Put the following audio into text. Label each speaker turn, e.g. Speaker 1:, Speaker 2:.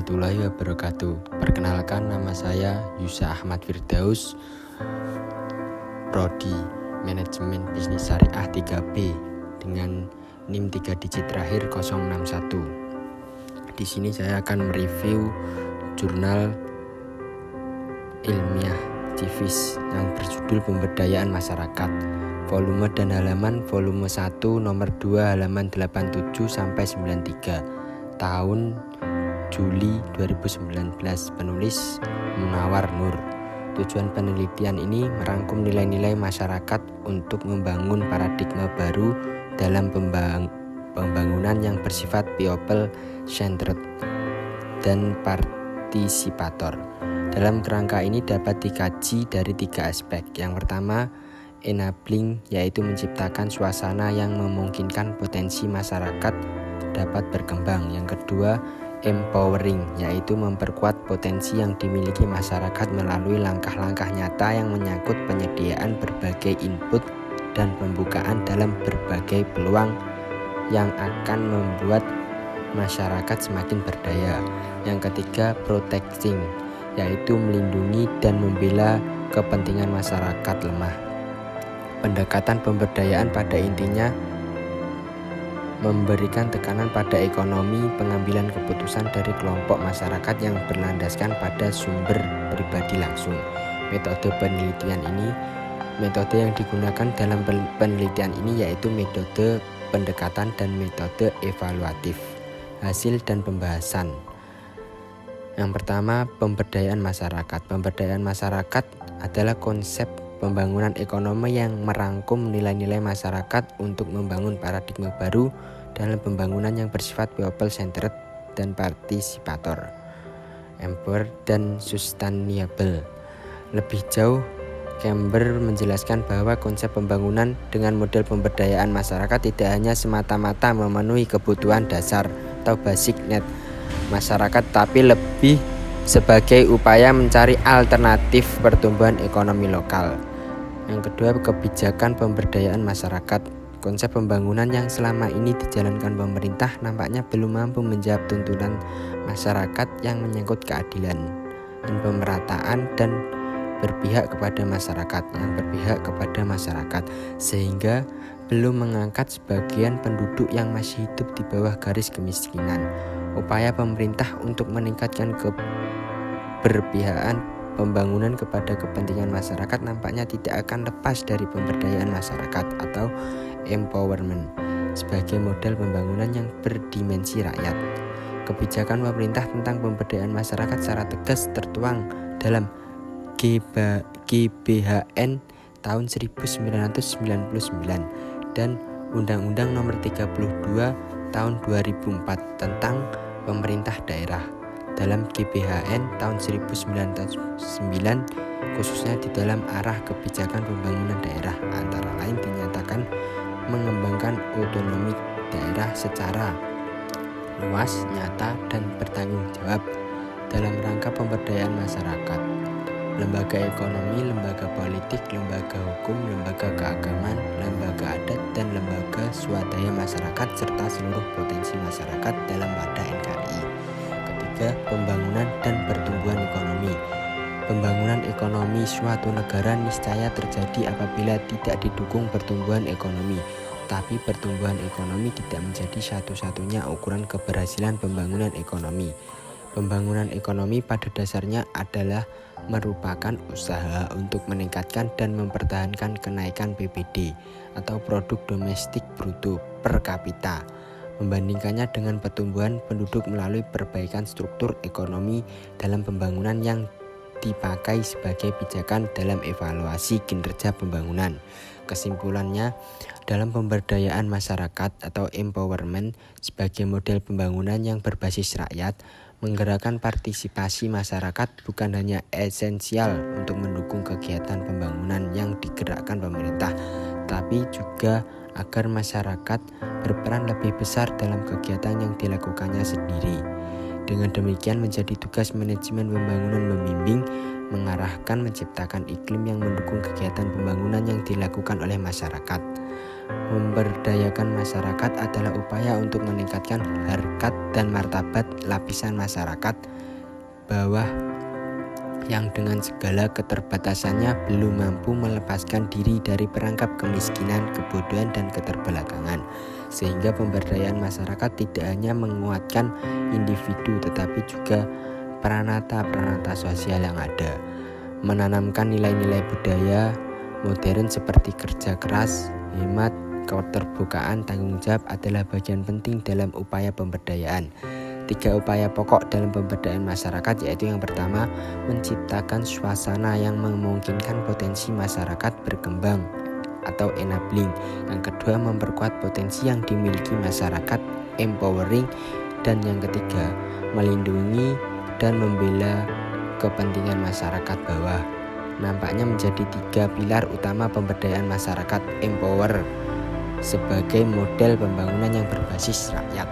Speaker 1: warahmatullahi wabarakatuh. Perkenalkan, nama saya Yusa Ahmad Firdaus, Prodi Manajemen Bisnis Syariah 3B dengan NIM 3 digit terakhir 061. Di sini saya akan mereview jurnal ilmiah Civis yang berjudul Pemberdayaan Masyarakat. Volume dan halaman volume 1 nomor 2 halaman 87 sampai 93. Tahun Juli 2019. Penulis Munawar Nur. Tujuan penelitian ini merangkum nilai-nilai masyarakat untuk membangun paradigma baru dalam pembangunan yang bersifat people centered dan partisipator. Dalam kerangka ini dapat dikaji dari 3 aspek. Yang pertama, enabling, yaitu menciptakan suasana yang memungkinkan potensi masyarakat dapat berkembang. Yang kedua, empowering, yaitu memperkuat potensi yang dimiliki masyarakat melalui langkah-langkah nyata yang menyangkut penyediaan berbagai input dan pembukaan dalam berbagai peluang yang akan membuat masyarakat semakin berdaya. Yang ketiga, protecting, yaitu melindungi dan membela kepentingan masyarakat lemah. Pendekatan pemberdayaan pada intinya memberikan tekanan pada ekonomi pengambilan keputusan dari kelompok masyarakat yang berlandaskan pada sumber pribadi langsung. Metode yang digunakan dalam penelitian ini yaitu metode pendekatan dan metode evaluatif. Hasil dan pembahasan. Yang pertama, pemberdayaan masyarakat. Pemberdayaan masyarakat adalah konsep pembangunan ekonomi yang merangkum nilai-nilai masyarakat untuk membangun paradigma baru dalam pembangunan yang bersifat people centered dan partisipator, empowered dan sustainable. Lebih jauh, Camber menjelaskan bahwa konsep pembangunan dengan model pemberdayaan masyarakat tidak hanya semata-mata memenuhi kebutuhan dasar atau basic need masyarakat, tapi lebih sebagai upaya mencari alternatif pertumbuhan ekonomi lokal. Yang kedua, kebijakan pemberdayaan masyarakat. Konsep pembangunan yang selama ini dijalankan pemerintah nampaknya belum mampu menjawab tuntutan masyarakat yang menyangkut keadilan dan pemerataan dan berpihak kepada masyarakat, sehingga belum mengangkat sebagian penduduk yang masih hidup di bawah garis kemiskinan. Upaya pemerintah untuk meningkatkan keberpihakan pembangunan kepada kepentingan masyarakat nampaknya tidak akan lepas dari pemberdayaan masyarakat atau empowerment sebagai model pembangunan yang berdimensi rakyat. Kebijakan pemerintah tentang pemberdayaan masyarakat secara tegas tertuang dalam GBHN tahun 1999 dan Undang-Undang Nomor 32 tahun 2004 tentang pemerintah daerah. Dalam GBHN tahun 1999 khususnya di dalam arah kebijakan pembangunan daerah antara lain dinyatakan mengembangkan otonomi daerah secara luas, nyata, dan bertanggung jawab dalam rangka pemberdayaan masyarakat. Lembaga ekonomi, lembaga politik, lembaga hukum, lembaga keagamaan, lembaga adat, dan lembaga swadaya masyarakat serta seluruh potensi masyarakat dalam wadah NKRI. Ketiga, pembangunan dan pertumbuhan ekonomi. Pembangunan ekonomi suatu negara niscaya terjadi apabila tidak didukung pertumbuhan ekonomi. Tapi pertumbuhan ekonomi tidak menjadi satu-satunya ukuran keberhasilan pembangunan ekonomi. Pembangunan ekonomi pada dasarnya adalah merupakan usaha untuk meningkatkan dan mempertahankan kenaikan PBD atau produk domestik bruto per kapita, membandingkannya dengan pertumbuhan penduduk melalui perbaikan struktur ekonomi dalam pembangunan yang dipakai sebagai pijakan dalam evaluasi kinerja pembangunan. Kesimpulannya, dalam pemberdayaan masyarakat atau empowerment sebagai model pembangunan yang berbasis rakyat, menggerakkan partisipasi masyarakat bukan hanya esensial untuk mendukung kegiatan pembangunan yang digerakkan pemerintah, tapi juga agar masyarakat berperan lebih besar dalam kegiatan yang dilakukannya sendiri. Dengan demikian menjadi tugas manajemen pembangunan membimbing, mengarahkan, menciptakan iklim yang mendukung kegiatan pembangunan yang dilakukan oleh masyarakat. Memberdayakan masyarakat adalah upaya untuk meningkatkan harkat dan martabat lapisan masyarakat bawah yang dengan segala keterbatasannya belum mampu melepaskan diri dari perangkap kemiskinan, kebodohan, dan keterbelakangan. Sehingga pemberdayaan masyarakat tidak hanya menguatkan individu tetapi juga peranata sosial yang ada, menanamkan nilai-nilai budaya modern seperti kerja keras, hemat, keterbukaan, tanggung jawab adalah bagian penting dalam upaya pemberdayaan. 3 upaya pokok dalam pemberdayaan masyarakat yaitu yang pertama, menciptakan suasana yang memungkinkan potensi masyarakat berkembang atau enabling. Yang kedua, memperkuat potensi yang dimiliki masyarakat, empowering. Dan yang ketiga, melindungi dan membela kepentingan masyarakat bawah. Nampaknya menjadi 3 pilar utama pemberdayaan masyarakat, empower sebagai model pembangunan yang berbasis rakyat.